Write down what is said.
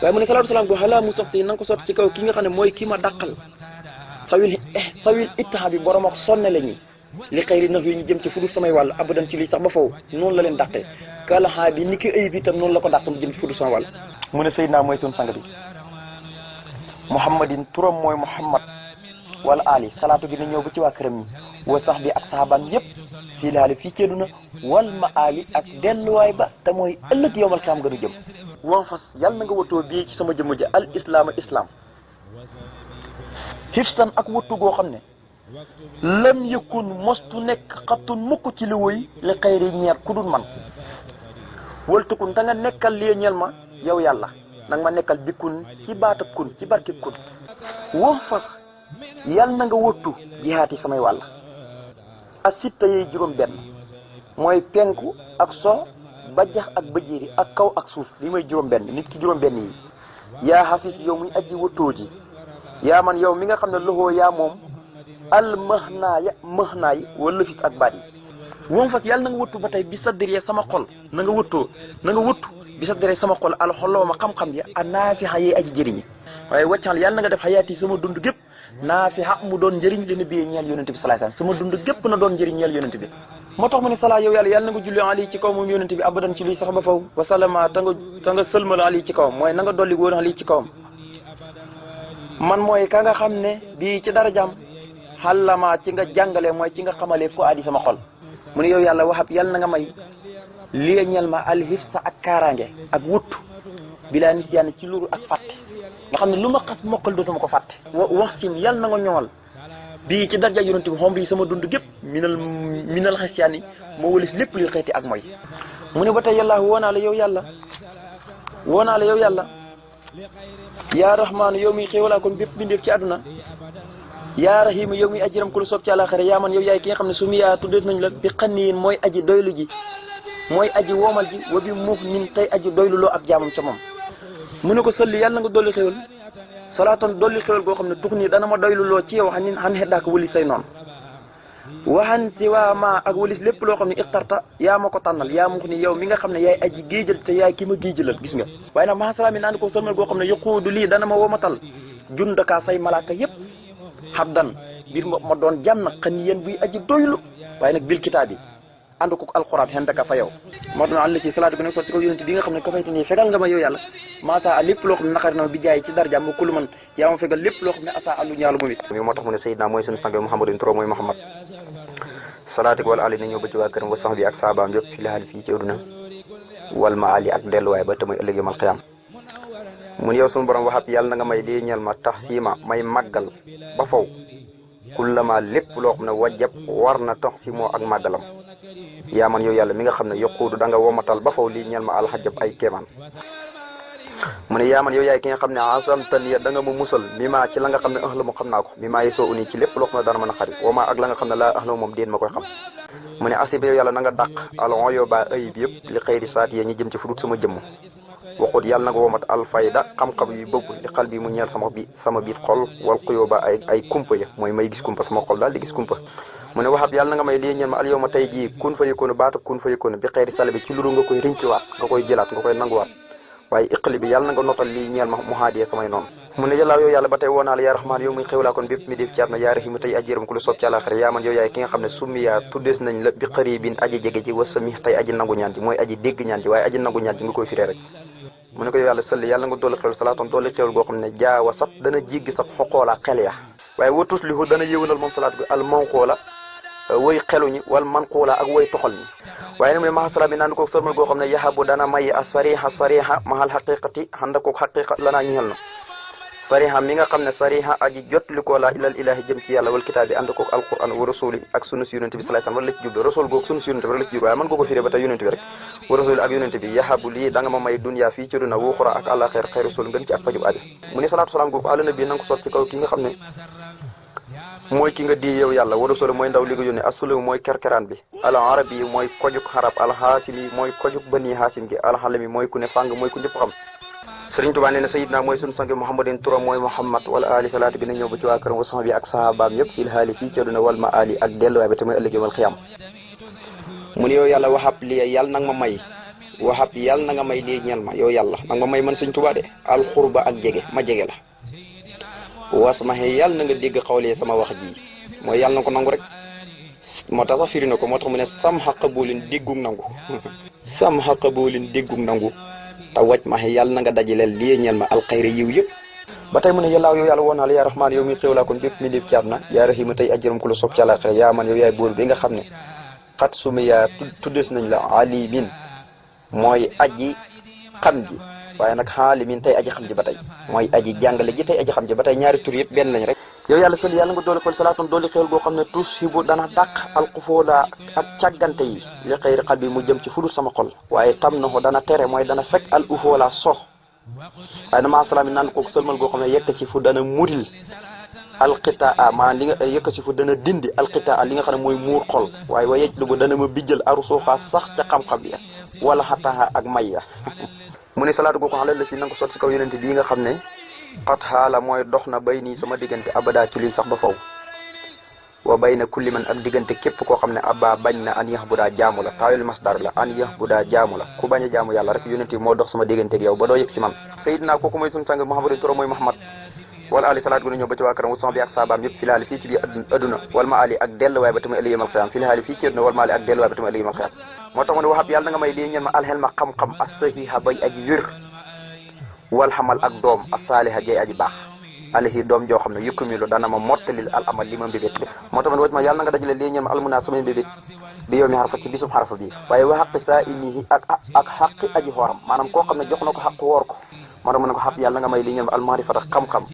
waaye mu ne salaatu salaam ko xalaa mu sax si na nga ko sotti ci kaw ki nga xam ne mooy kii ma dàqal sawil ittaha bi borom ak sonne la ñi li xëyri naf yi ñu jëm ci fudul samay wàll abadan ci lii sax ba faw noonu la leen dàqee kalaxaa bi ni ki ayib itam noonu la ko dàq mu jëm ci fudul sama wàll mu ne Seydina mooy sunu sang bi muhammadin turam mooy muhammad wala ali salaatu gi na ñëw ba ci waa këram ñi wa sax bi ak saxaabaan yëpp fii laali fii ceeduna wal ma ali ak delluwaay ba te mooy ëllëg yowmal xiyaam gënu jëm wam fas yàlla na nga wëttoo bii ci sama jëmm ja al islaama islam xifsan ak wëttu goo xam ne lam yëkkun mostu nekk xattun mukk ci li woy li xayri ñeer ku dul man waltukun te nga nekkal li ñeel ma yow yàlla nag ma nekkal bikkun ci baatab kun ci barkib kun wam fas yàlla na nga wëttu jihaati samay wàll ak sitta yey juróom benn mooy penku ak so bajax ak bëjéeri ak kaw ak suuf li may juróom benn nit ki juróom benn yi yaa xafis yow muy aji wëttoo ji yaa man yow mi nga xam ne loxoo yaa moom al mëx naay wala fis ak baat yi woom fas yàlla na nga wëttu ba tey bi saddiree sama xol na nga wëttu bi saddiree sama xol al xoloo ma xam-xam ya a naafixa yee aji jëriñi waaye wàccaal yàlla na nga def xayaati sama dund gépp naafixa mu doon njëriñ li na biyee ñeel yonente bi salaay salaam sama dund gépp na doon njëriñ ñeel yonente bi moo tax mu ne salaa yow yàlla na nga julli ali ci kaw moom yonente bi abadan ci luy sax ba faw wasalama ta nga sëlmal ali ci kawam mooy na nga dolli wóor ali ci kawam man mooy ka nga xam ne bii ci darajaam xàllama ci nga jàngale mooy ci nga xamalee fu aadi sama xol mu ne yow yàlla waxab yàlla na nga may lii ñel ma alhifsa ak kaaraange ak wuttu bilaa nit yàlla ci luru ak fàtte nga xam ne lu ma xas mokkal dootuma ko fàtte wax sin yàlla na nga ñoŋal bii ci daraja yonent bi xom bii sama dund gépp minal xes yaani moo walis lépp luy xeeti ak mooy mu ne ba tey yàlla woonaa la yow yàlla yaa rahmaanu yow miy xéewalaa kon bépp bindeef ci àdduna yaa rahimu yow miy ajiram ku lu soob ci àllaaxira yaa man yow yaay ki nga xam ne su mu yaa tuddeet nañ la bi xanniin mooy aji doylu ji mooy aji woomal ji wa bi muuf nin tey aji doylu loo ak jaamam ca moom mu ne ko sëlli yàlla na nga dolli xéwal salaatan dolli xéwal goo xam ne tux nii dana ma doylu loo ci yow xan xeddaaka wëli say noonu waxan si waa ma ak walis lépp loo xam ne ixtarta yaa ma ko tànnal yaa mux ni yow mi nga xam ne yaay aji géejal te yaay ki ma géejalal gis nga waaye nag maxasalaam yi naan ko sëlmal goo xam ne yuquudu lii dana ma womatal jundakaa say malaaka yépp xabdan biir ma doon jàmm nag xan yéen buy aji doylu waaye nag bil kitaab bi ànd ko alxuraan xendaka fa yow moo doon àll ci salaatu bi nag sotti ko yonent bi nga xam ne ka fayta nii fegal nga ma yow yàlla maasa lépp loo xam ne naqari na ma bi jaay ci darja ma kulu man yaa ma fegal lépp loo xam ne asa àllu ñaalu moom it moo tax mu ne Seydina mooy sunu sang Muhammadin turo mooy Muhammad salaatu wala ali na ñëw ba ci waa këram wa sax bi ak saabaam yëpp fi laal fii ci aduna wal ma ali ak delluwaay ba te muy ëllëg yomal xiyaam mun yow sunu borom waxab yàlla na nga may lii ñeel ma tax siima may màggal ba faw kullama lépp loo xam ne wajjab war na tax si moo ak màggalam yaa man yow yàlla mi nga xam ne yoquudu da nga womatal ba faw lii ñeel ma alxajab ay kéemaan mu ne yaa man yow yaay ki nga xam ne asamtan ya da nga ma musal mi maa ci la nga xam ne axla mu xam naa ko mi maa yi soo uni ci lépp loo xam ne dana mën a xarit wama ak la nga xam ne laa axla moom déen ma koy xam mu ne asib yow yàlla na nga dàq alon yoo ba ayib yëpp li xëyri saat yee ñi jëm ci fudut sama jëmm waxut yàlla na nga womat alfayda xam-xam yu bëgg li xal bi mu ñeel sama biir xol wal xuyoo ba ay kumpa ya mooy may gis kumpa sama xol daal di gis kumpa mu ne waxab yàlla na nga may lii ñeel ma al yow ma tey jii kun fa yëkkoonu baata kun fa yëkkoonu bi xëyri sale bi ci luru nga koy rinciwaat nga koy jëlaat nga koy nanguwaat waaye iqli bi yàlla na nga notal lii ñeel ma mu haadiyee samay noonu mu ne yàllaaw yow yàlla ba tey woonaa la yaa rahmaan yow muy xewlaa kon bépp mi def ci àdduna yaa rahimu tey aji yërëm ku lu soob ci àllaaxira yaa man yow yaay ki nga xam ne summiyaa tuddees nañ la bi xaribin aji jege ji wa sami tey aji nangu ñaan ji mooy aji dégg ñaan ji waaye aji nangu ñaan ji nga koy firee rek mu ne ko yow yàlla sëlli yàlla nga dolli xewal salaatoon dolli xewal goo xam ne jaawa sax dana jéggi sax xoqoola xel ya waaye watus lihu dana yëwanal moom salaat bi al manqoola woy xeluñi wal manquula ak woy toxal ñi waaye nag mu ne maxasala bi naan ko sërmal goo xam ne yahabu dana may a sariha mahal xaqiqati xanda ko xaqiqa lanaa ñeel na sariha mi nga xam ne sariha aji jot li ko la ilal ilahi jëm ci yàlla wal kitaab bi ànd ko alquran wa rasuli ak sunu si yonente bi sallallahu alayhi wasallam wala la ci jublu rasul googu sunu si yonente bi wala la ci jublu waaye mën nga ko firee ba tey yonente bi rek wa rasuli ak yonente bi yahabu lii da nga ma may dunya fii ci duna wuxura ak àllaxeer xëy rasul ngën ci ak fajub aajo mu ne salaatu salaam googu àla nabi na nga ko soot ci kaw ki nga xam ne mooy ki nga di yow yàlla wa rasulu mooy ndaw li nga yónne asulu mooy kerkeraan bi al arabi yi mooy kojuk xarab al xaasim yi mooy kojuk bani xaasim gi al xalami mooy ku ne fàng mooy ku ñëpp xam Sëriñ Tuubaa nee na sayidna mooy sunu sang muhammadin turam mooy muhammad wala ali salaatu bi na ñëw ba ci waa këram wa sax bi ak sahabaam yëpp fil haali fii ci àdduna wal ma ali ak delluwaay ba te mooy ëllëg yawmal xiyaam mu ne yow yàlla waxab li yàlla nag ma may waxab yàlla na nga may lii ñeel ma yow yàlla nag ma may man sëñ Tuubaa de alxurba ak jege ma jege la wasmaxe yàlla na nga dégg xawlee sama wax ji mooy yàlla na ko nangu rek moo tax sax firi na ko moo tax mu ne sam xaqa boolin déggum nangu sam xaqa boolin déggum nangu te wàcc maxe yàlla na nga dajaleel lii ñeel ma alxayri yiw yëpp ba tey mu ne yàllaaw yow yàlla woon naa la yaa rahmaan yow mi xéewlaa kon bépp mi ndéef ci àdduna yaa rahiima tey ajëram ku la sopp ci àllaaxira yaa man yow yaay buur bi nga xam ne xat suma yaa tuddes nañ la alimin mooy aji xam ji waaye nag xaalimin tey aji xam ji ba tey mooy aji jàngale ji tey aji xam ji ba tey ñaari tur yëpp benn lañ rek yow yàlla sël yàlla nga doole fal salaatoon doole xéewal goo xam ne tus hibu dana dàq alxufoola ak càggante yi li xëyri xal bi mu jëm ci fudul sama xol waaye tam na ko dana tere mooy dana fekk al ufoola sox waaye dama asalaam yi naan kooku sëlmal goo xam ne yekk ci fu dana muril alqitaa maanaam li nga yëkk si fu dana dindi alqitaa li nga xam ne mooy muur xol waaye wa yej lu bu dana ma bijjal aru suuxaa sax ca xam-xam ya wala xataa ak may ya mu ne salaatu goo ko xam la si na nga ko sot si kaw yonente bii nga xam ne xat xaala mooy dox na bay nii sama diggante abada ci lii sax ba faw wa bay na kulli man ak diggante képp koo xam ne abba bañ na an yax bu daa jaamu la taayul masdar la an yax bu daa jaamu la ku bañ a jaamu yàlla rek yonente bi moo dox sama diggante ak yow ba doo yëg si man sayidina kooku mooy suñu sang Muhammadu turo mooy Muhammad wala ali salaat gu na ñëw ba ci waa këram wu bi ak saabaam yëpp filaali fii ci biir adduna wala ma ali ak delluwaay ba tamit ëllëg yamal xiyaam filaali fii ci adduna wala ma ali ak delluwaay ba tamit ëllëg yamal xiyaam moo tax mu ne waxab yàlla na nga may lii ñeen ma alxelma xam-xam as sahiha bay aji wér wal xamal ak doom as saaliha jay aji baax alihi doom joo xam ne yukkumilu dana ma mottalil al amal li ma mbébét moo tax waj ma yàlla na nga dajale lii ñeen ma almunaa samay mbébét bi yow mi xarfa ci bisum xarfa bi waaye wa xaqi saa ilihi ak xaqi aji xooram maanaam koo xam ne jox na ko xaq woor ko moo tax mu ne ko xaq yàlla na nga may lii ñeen ma almaarifata xam-xam